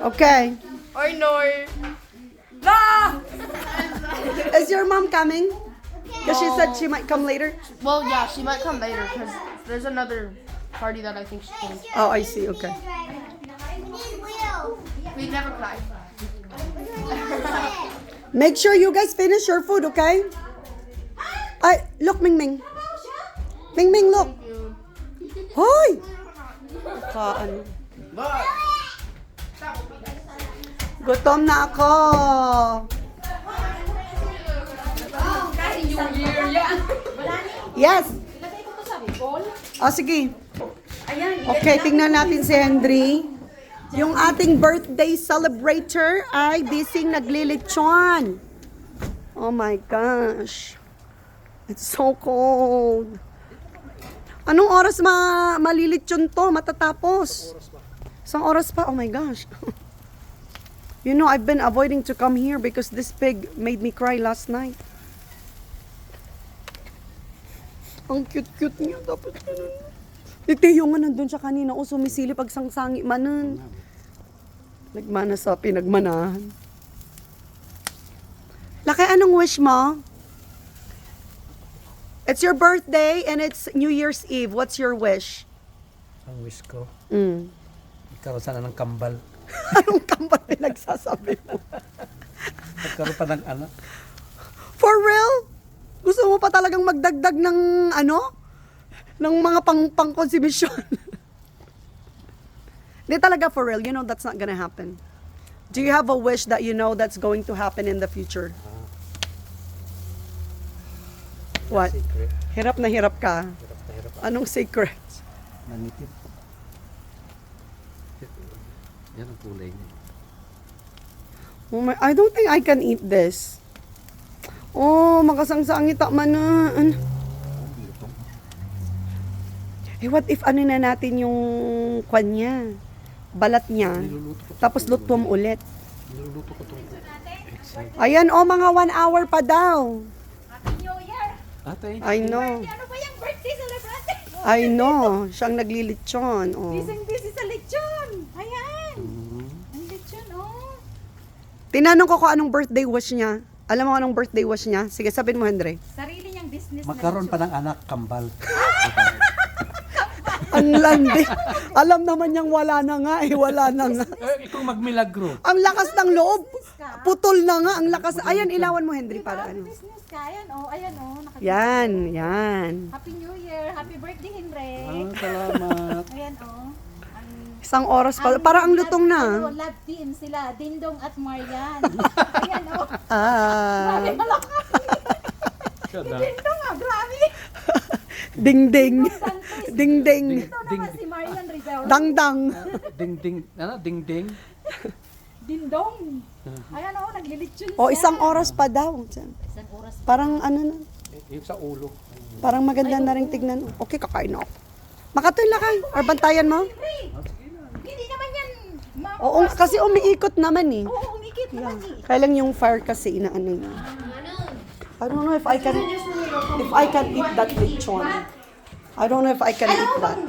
Okay. Oy, Noy. La! Is your mom coming? Because she said she might come later. Well, yeah, she might come later because there's another party that I think she's going to. Oh, I see. Okay. We never cry. Make sure you guys finish your food, okay? Ay, look, Ming Ming. Ming Ming, look. Hoy! Kaan. Gutom na ako. Yes. Oh, sige. Okay, tingnan natin si Henry. Yung ating birthday celebrator ay bising naglilitsyon. Oh my gosh. It's so cold. Anong oras malilitsyon to? Matatapos? Isang oras pa? Oh my gosh. You know, I've been avoiding to come here because this pig made me cry last night. Ang cute-cute niya. Dapat ganun. Itiyo nga nandun siya kanina. O, sumisili pag sangsangi manan. Nagmana sa pinagmanahan. Laki, anong wish mo? It's your birthday and it's New Year's Eve. What's your wish? Ang wish ko, Mm. magkaroon sana ng kambal. Anong kambal pinagsasabi mo? Magkaroon pa ng anak. For real? Gusto mo pa talagang magdagdag ng ano? Ng mga pang-konsumisyon? Hindi talaga for real. You know that's not gonna happen. Do you have a wish that you know that's going to happen in the future? What? Secret. Hirap na hirap ka. Hirap na hirap. Anong secret? Nanitip. Yan ang kulay niya. Oh my, I don't think I can eat this. Oh, makasangsangit manan. Eh, what if ano na natin yung kwan niya? Balat niya. Niluluto ko. Tapos lutom ulit. Niluluto ko itong excited. Ayan, oh, mga 1 hour pa daw. Happy New Year! Ate, I know. Ano ba yung birthday celebrante? I know. Siyang naglilitsyon. Oh. Busy sa lechon! Ayan! Ang lechon, oh! Tinanong ko kung anong birthday wish niya. Alam mo anong birthday wish niya? Sige, sabihin mo, Henry. Sarili niyang business magkaroon na pa ng anak, kambal. Ang landi. Alam naman niyang wala na nga eh. Wala na nga. Ikaw magmilagro. Ang lakas ng loob. Putol na nga. Ang lakas. Ayan, ilawan mo, Henry, para ano. business ka. Ayan, oh. Ayan, oh. Yan, yan. Happy New Year! Happy birthday, Henry! Salamat. Ayan, oh. Isang oras pa. Para ang lutong Ano, na. love team sila. Dindong at Marian. Ayan, oh. Ah. Grabe malakas. Dindong, ah. Grabe. Ding ding. Ding ding. Ito naman si Marian Rivera. Dang dang. Ding ding, ano? Ding ding. Dindong. Ayan, oh. Naglilitsyon O, siya. isang oras pa daw. Isang oras. Parang ano na. Yung sa ulo. Parang maganda na rin tignan. Okay, kakain ako. Makatoy lakay. Or bantayan mo? Hindi naman yan. Oo, kasi umiikot naman eh. Oo, umikit naman eh. Kaya lang yung fire kasi inaano niya. I don't know if I can eat that lechon. I don't know if I can eat that.